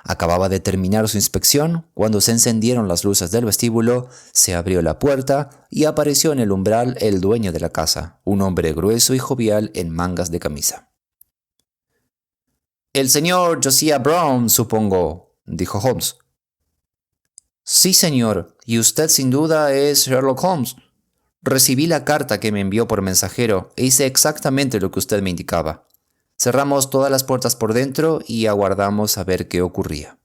[SPEAKER 1] Acababa de terminar su inspección cuando se encendieron las luces del vestíbulo, se abrió la puerta y apareció en el umbral el dueño de la casa, un hombre grueso y jovial en mangas de camisa. «El señor Josiah Brown, supongo», dijo Holmes. «Sí, señor, y usted sin duda es Sherlock Holmes. Recibí la carta que me envió por mensajero e hice exactamente lo que usted me indicaba. Cerramos todas las puertas por dentro y aguardamos a ver qué ocurría».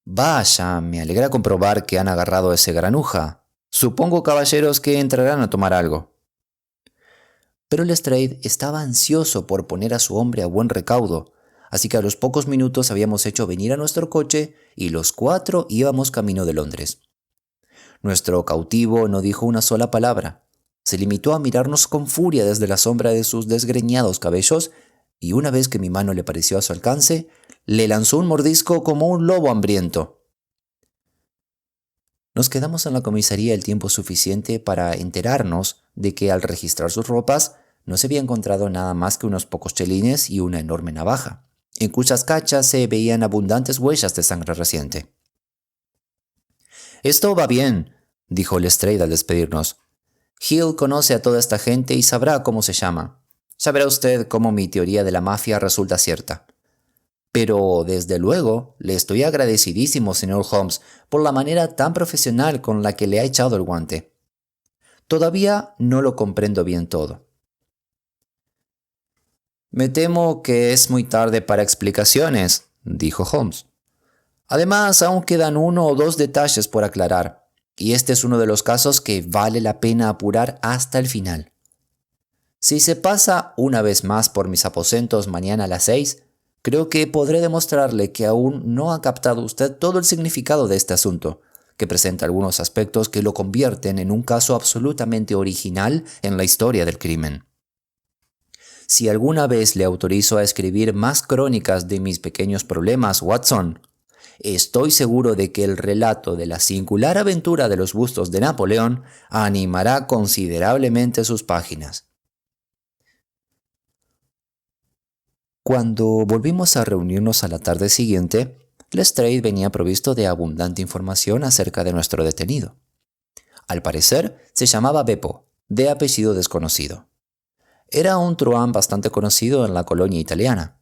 [SPEAKER 1] «Vaya, me alegra comprobar que han agarrado a ese granuja. Supongo, caballeros, que entrarán a tomar algo». Pero Lestrade estaba ansioso por poner a su hombre a buen recaudo, así que a los pocos minutos habíamos hecho venir a nuestro coche y los cuatro íbamos camino de Londres. Nuestro cautivo no dijo una sola palabra. Se limitó a mirarnos con furia desde la sombra de sus desgreñados cabellos, y una vez que mi mano le pareció a su alcance, le lanzó un mordisco como un lobo hambriento. Nos quedamos en la comisaría el tiempo suficiente para enterarnos de que al registrar sus ropas no se había encontrado nada más que unos pocos chelines y una enorme navaja, en cuyas cachas se veían abundantes huellas de sangre reciente. «Esto va bien», dijo Lestrade al despedirnos. «Hill conoce a toda esta gente y sabrá cómo se llama. Ya verá usted cómo mi teoría de la mafia resulta cierta. Pero, desde luego, le estoy agradecidísimo, señor Holmes, por la manera tan profesional con la que le ha echado el guante. Todavía no lo comprendo bien todo». «Me temo que es muy tarde para explicaciones», dijo Holmes. «Además, aún quedan 1 o 2 detalles por aclarar, y este es uno de los casos que vale la pena apurar hasta el final. Si se pasa una vez más por mis aposentos mañana a las 6, creo que podré demostrarle que aún no ha captado usted todo el significado de este asunto, que presenta algunos aspectos que lo convierten en un caso absolutamente original en la historia del crimen. Si alguna vez le autorizo a escribir más crónicas de mis pequeños problemas, Watson, estoy seguro de que el relato de la singular aventura de los bustos de Napoleón animará considerablemente sus páginas. Cuando volvimos a reunirnos a la tarde siguiente, Lestrade venía provisto de abundante información acerca de nuestro detenido. Al parecer, se llamaba Beppo, de apellido desconocido. Era un truán bastante conocido en la colonia italiana.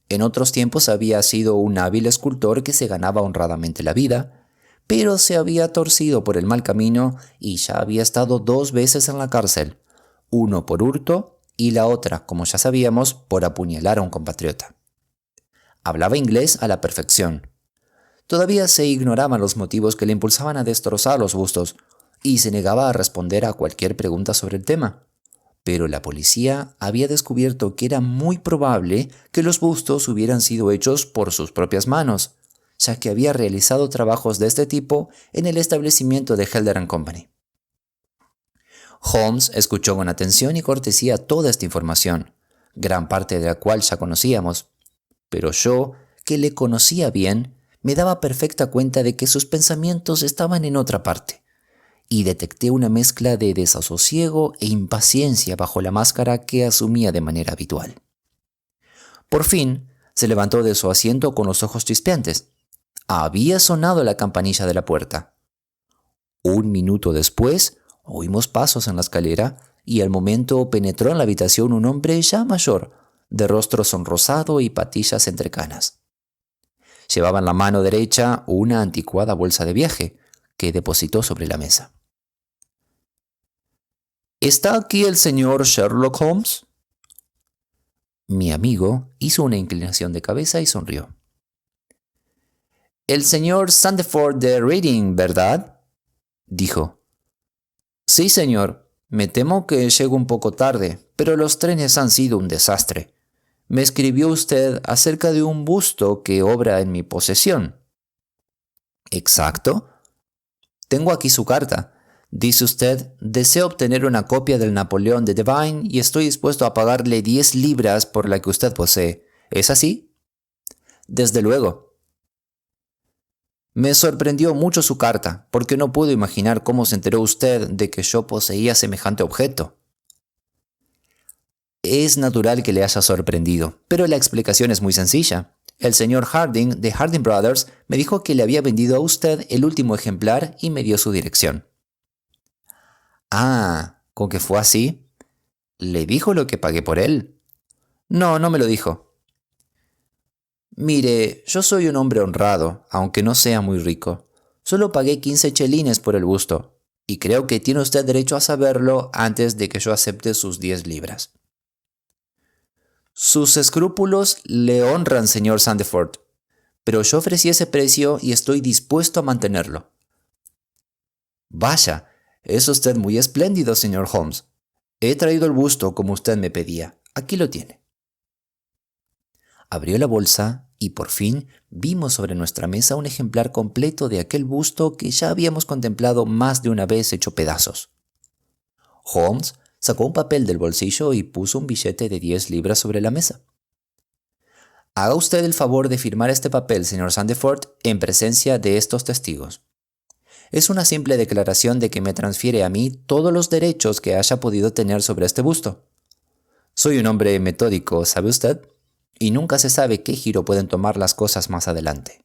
[SPEAKER 1] En otros tiempos había sido un hábil escultor que se ganaba honradamente la vida, pero se había torcido por el mal camino y ya había estado 2 veces en la cárcel, uno por hurto y la otra, como ya sabíamos, por apuñalar a un compatriota. Hablaba inglés a la perfección. Todavía se ignoraban los motivos que le impulsaban a destrozar los bustos y se negaba a responder a cualquier pregunta sobre el tema. Pero la policía había descubierto que era muy probable que los bustos hubieran sido hechos por sus propias manos, ya que había realizado trabajos de este tipo en el establecimiento de Helder & Company. Holmes escuchó con atención y cortesía toda esta información, gran parte de la cual ya conocíamos, pero yo, que le conocía bien, me daba perfecta cuenta de que sus pensamientos estaban en otra parte, y detecté una mezcla de desasosiego e impaciencia bajo la máscara que asumía de manera habitual. Por fin, se levantó de su asiento con los ojos chispeantes. Había sonado la campanilla de la puerta. 1 minuto después, oímos pasos en la escalera y al momento penetró en la habitación un hombre ya mayor, de rostro sonrosado y patillas entrecanas. Llevaba en la mano derecha una anticuada bolsa de viaje que depositó sobre la mesa. ¿Está aquí el señor Sherlock Holmes? Mi amigo hizo una inclinación de cabeza y sonrió. El señor Sandford de Reading, ¿verdad?, dijo. Sí, señor. Me temo que llego un poco tarde, pero los trenes han sido un desastre. Me escribió usted acerca de un busto que obra en mi posesión. ¿Exacto? Tengo aquí su carta. Dice usted, deseo obtener una copia del Napoleón de Devine y estoy dispuesto a pagarle 10 libras por la que usted posee. ¿Es así? Desde luego. Me sorprendió mucho su carta, porque no puedo imaginar cómo se enteró usted de que yo poseía semejante objeto. Es natural que le haya sorprendido, pero la explicación es muy sencilla. El señor Harding, de Harding Brothers, me dijo que le había vendido a usted el último ejemplar y me dio su dirección. Ah, ¿con que fue así? ¿Le dijo lo que pagué por él? No, no me lo dijo. Mire, yo soy un hombre honrado, aunque no sea muy rico. Solo pagué 15 chelines por el busto, y creo que tiene usted derecho a saberlo antes de que yo acepte sus 10 libras. Sus escrúpulos le honran, señor Sandford, pero yo ofrecí ese precio y estoy dispuesto a mantenerlo. Vaya, es usted muy espléndido, señor Holmes. He traído el busto como usted me pedía. Aquí lo tiene. Abrió la bolsa y por fin vimos sobre nuestra mesa un ejemplar completo de aquel busto que ya habíamos contemplado más de una vez hecho pedazos. Holmes sacó un papel del bolsillo y puso un billete de 10 libras sobre la mesa. Haga usted el favor de firmar este papel, señor Sandford, en presencia de estos testigos. Es una simple declaración de que me transfiere a mí todos los derechos que haya podido tener sobre este busto. Soy un hombre metódico, ¿sabe usted? Y nunca se sabe qué giro pueden tomar las cosas más adelante.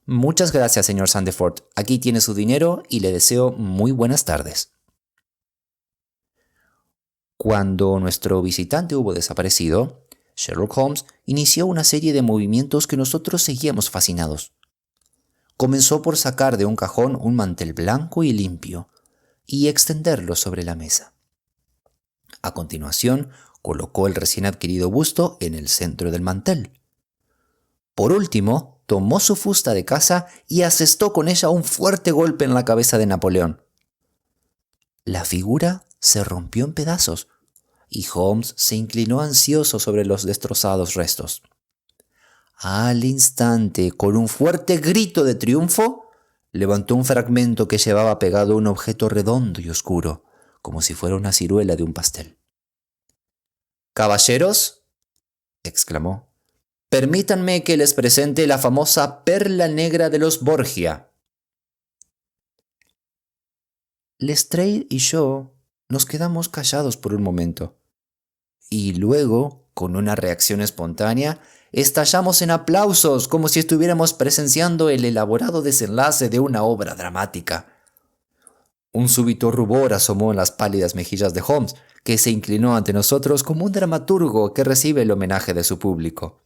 [SPEAKER 1] Muchas gracias, señor Sandford. Aquí tiene su dinero y le deseo muy buenas tardes. Cuando nuestro visitante hubo desaparecido, Sherlock Holmes inició una serie de movimientos que nosotros seguíamos fascinados. Comenzó por sacar de un cajón un mantel blanco y limpio y extenderlo sobre la mesa. A continuación, colocó el recién adquirido busto en el centro del mantel. Por último, tomó su fusta de caza y asestó con ella un fuerte golpe en la cabeza de Napoleón. La figura se rompió en pedazos y Holmes se inclinó ansioso sobre los destrozados restos. Al instante, con un fuerte grito de triunfo, Levantó un fragmento que llevaba pegado a un objeto redondo y oscuro, como si fuera una ciruela de un pastel. «Caballeros», exclamó, «permítanme que les presente la famosa perla negra de los Borgia». Lestrade y yo nos quedamos callados por un momento, y luego, con una reacción espontánea, estallamos en aplausos como si estuviéramos presenciando el elaborado desenlace de una obra dramática. Un súbito rubor asomó en las pálidas mejillas de Holmes, que se inclinó ante nosotros como un dramaturgo que recibe el homenaje de su público.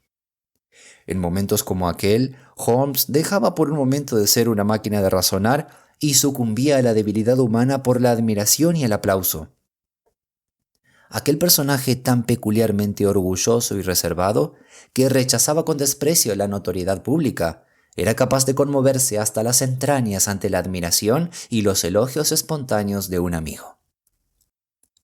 [SPEAKER 1] En momentos como aquel, Holmes dejaba por un momento de ser una máquina de razonar y sucumbía a la debilidad humana por la admiración y el aplauso. Aquel personaje tan peculiarmente orgulloso y reservado, que rechazaba con desprecio la notoriedad pública, era capaz de conmoverse hasta las entrañas ante la admiración y los elogios espontáneos de un amigo.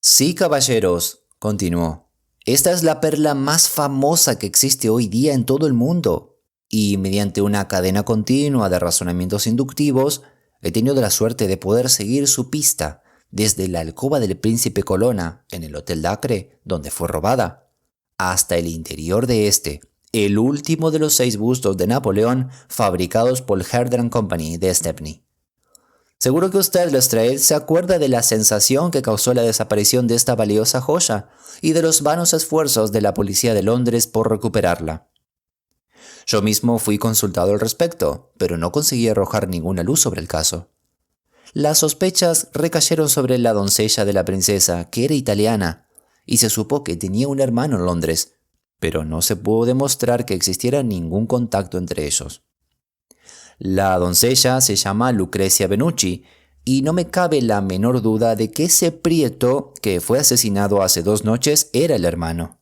[SPEAKER 1] «Sí, caballeros», continuó, «esta es la perla más famosa que existe hoy día en todo el mundo, y mediante una cadena continua de razonamientos inductivos, he tenido la suerte de poder seguir su pista desde la alcoba del príncipe Colonna en el Hotel Dacre, donde fue robada, hasta el interior de este, el último de los 6 bustos de Napoleón fabricados por Herder & Company de Stepney. Seguro que usted, Lestrade, se acuerda de la sensación que causó la desaparición de esta valiosa joya y de los vanos esfuerzos de la policía de Londres por recuperarla. Yo mismo fui consultado al respecto, pero no conseguí arrojar ninguna luz sobre el caso. Las sospechas recayeron sobre la doncella de la princesa, que era italiana, y se supo que tenía un hermano en Londres, pero no se pudo demostrar que existiera ningún contacto entre ellos. La doncella se llama Lucrezia Benucci, y no me cabe la menor duda de que ese prieto que fue asesinado hace 2 noches era el hermano.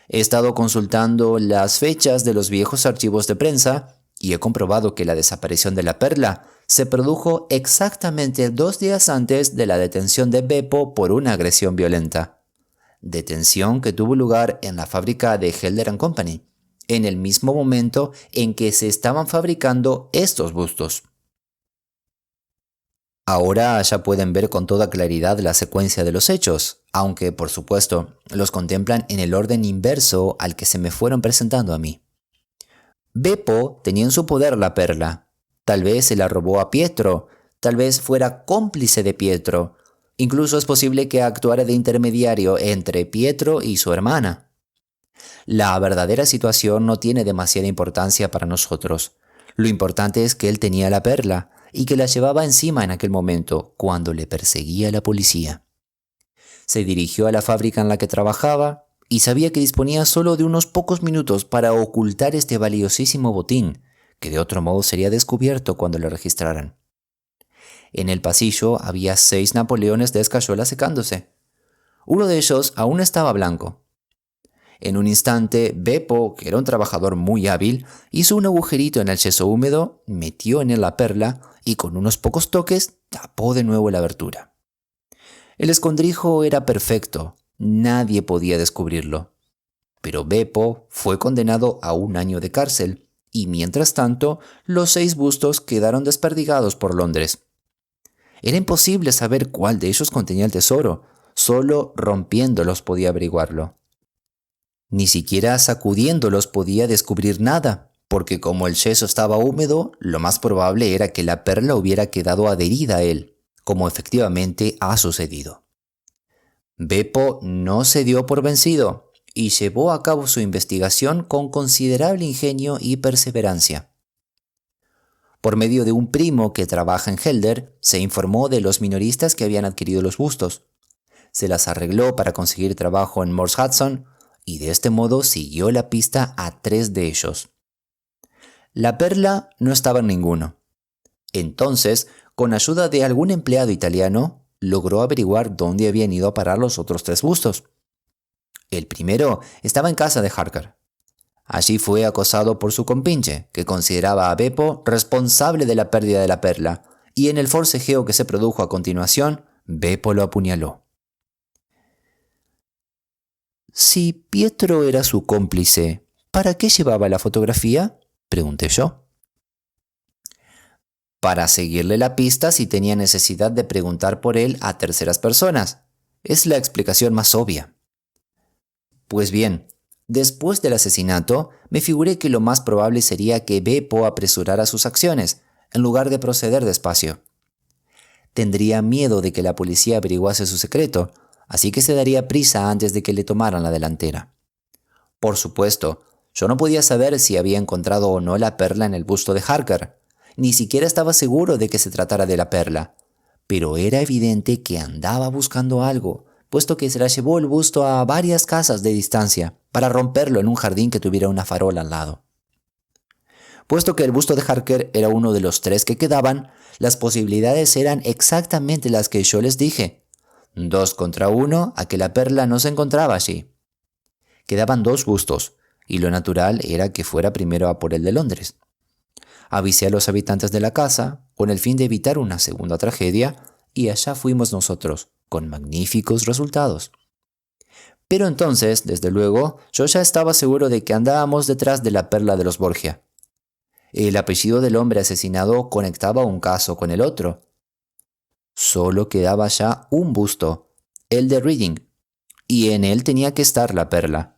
[SPEAKER 1] He estado consultando las fechas de los viejos archivos de prensa y he comprobado que la desaparición de la perla se produjo exactamente 2 días antes de la detención de Beppo por una agresión violenta. Detención que tuvo lugar en la fábrica de Herder & Company, en el mismo momento en que se estaban fabricando estos bustos. Ahora ya pueden ver con toda claridad la secuencia de los hechos, aunque, por supuesto, los contemplan en el orden inverso al que se me fueron presentando a mí. Beppo tenía en su poder la perla. Tal vez se la robó a Pietro, tal vez fuera cómplice de Pietro. Incluso es posible que actuara de intermediario entre Pietro y su hermana. La verdadera situación no tiene demasiada importancia para nosotros. Lo importante es que él tenía la perla y que la llevaba encima en aquel momento, cuando le perseguía la policía. Se dirigió a la fábrica en la que trabajaba y sabía que disponía solo de unos pocos minutos para ocultar este valiosísimo botín, que de otro modo sería descubierto cuando le registraran. En el pasillo había 6 napoleones de escayola secándose. Uno de ellos aún estaba blanco. En un instante, Beppo, que era un trabajador muy hábil, hizo un agujerito en el yeso húmedo, metió en él la perla y con unos pocos toques tapó de nuevo la abertura. El escondrijo era perfecto, nadie podía descubrirlo. Pero Beppo fue condenado a 1 año de cárcel y mientras tanto los 6 bustos quedaron desperdigados por Londres. Era imposible saber cuál de ellos contenía el tesoro, solo rompiéndolos podía averiguarlo. Ni siquiera sacudiéndolos podía descubrir nada, porque como el yeso estaba húmedo, lo más probable era que la perla hubiera quedado adherida a él, como efectivamente ha sucedido. Beppo no se dio por vencido y llevó a cabo su investigación con considerable ingenio y perseverancia. Por medio de un primo que trabaja en Herder, se informó de los minoristas que habían adquirido los bustos. Se las arregló para conseguir trabajo en Morse Hudson y de este modo siguió la pista a 3 de ellos. La perla no estaba en ninguno. Entonces, con ayuda de algún empleado italiano, logró averiguar dónde habían ido a parar los otros 3 bustos. El primero estaba en casa de Harker. Allí fue acosado por su compinche, que consideraba a Beppo responsable de la pérdida de la perla, y en el forcejeo que se produjo a continuación, Beppo lo apuñaló. Si Pietro era su cómplice, ¿para qué llevaba la fotografía?, pregunté yo. para seguirle la pista si tenía necesidad de preguntar por él a terceras personas. Es la explicación más obvia. Pues bien, después del asesinato, me figuré que lo más probable sería que Beppo apresurara sus acciones, en lugar de proceder despacio. Tendría miedo de que la policía averiguase su secreto, así que se daría prisa antes de que le tomaran la delantera. Por supuesto, yo no podía saber si había encontrado o no la perla en el busto de Harker. Ni siquiera estaba seguro de que se tratara de la perla. Pero era evidente que andaba buscando algo, puesto que se la llevó el busto a varias casas de distancia para romperlo en un jardín que tuviera una farola al lado. Puesto que el busto de Harker era uno de los 3 que quedaban, las posibilidades eran exactamente las que yo les dije. 2 contra 1 a que la perla no se encontraba allí. Quedaban 2 bustos, y lo natural era que fuera primero a por el de Londres. Avisé a los habitantes de la casa, con el fin de evitar una segunda tragedia, y allá fuimos nosotros, con magníficos resultados. Pero entonces, desde luego, yo ya estaba seguro de que andábamos detrás de la perla de los Borgia. El apellido del hombre asesinado conectaba un caso con el otro. Solo quedaba ya un busto, el de Reading, y en él tenía que estar la perla.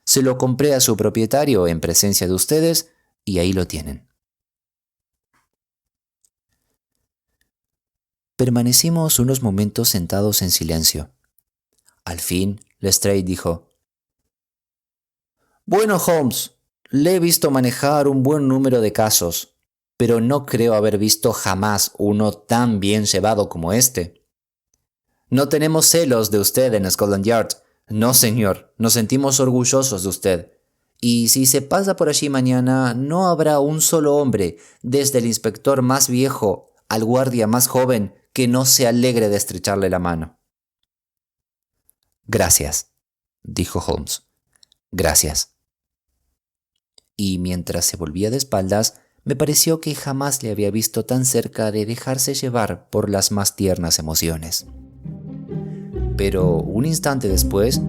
[SPEAKER 1] Se lo compré a su propietario en presencia de ustedes, y ahí lo tienen. Permanecimos unos momentos sentados en silencio. Al fin, Lestrade dijo: «Bueno, Holmes, le he visto manejar un buen número de casos, pero no creo haber visto jamás uno tan bien llevado como este. No tenemos celos de usted en Scotland Yard. No, señor, nos sentimos orgullosos de usted. Y si se pasa por allí mañana, no habrá un solo hombre, desde el inspector más viejo al guardia más joven, que no se alegre de estrecharle la mano». «Gracias», dijo Holmes. «Gracias». Y mientras se volvía de espaldas, me pareció que jamás le había visto tan cerca de dejarse llevar por las más tiernas emociones. Pero un instante después,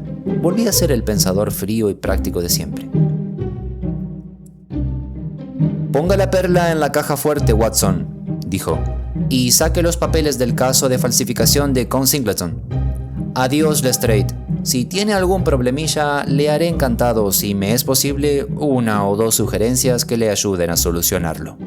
[SPEAKER 1] volví a ser el pensador frío y práctico de siempre. «Ponga la perla en la caja fuerte, Watson», dijo, «y saque los papeles del caso de falsificación de Con Singleton. Adiós, Lestrade. Si tiene algún problemilla, le haré encantado, si me es posible, 1 o 2 sugerencias que le ayuden a solucionarlo».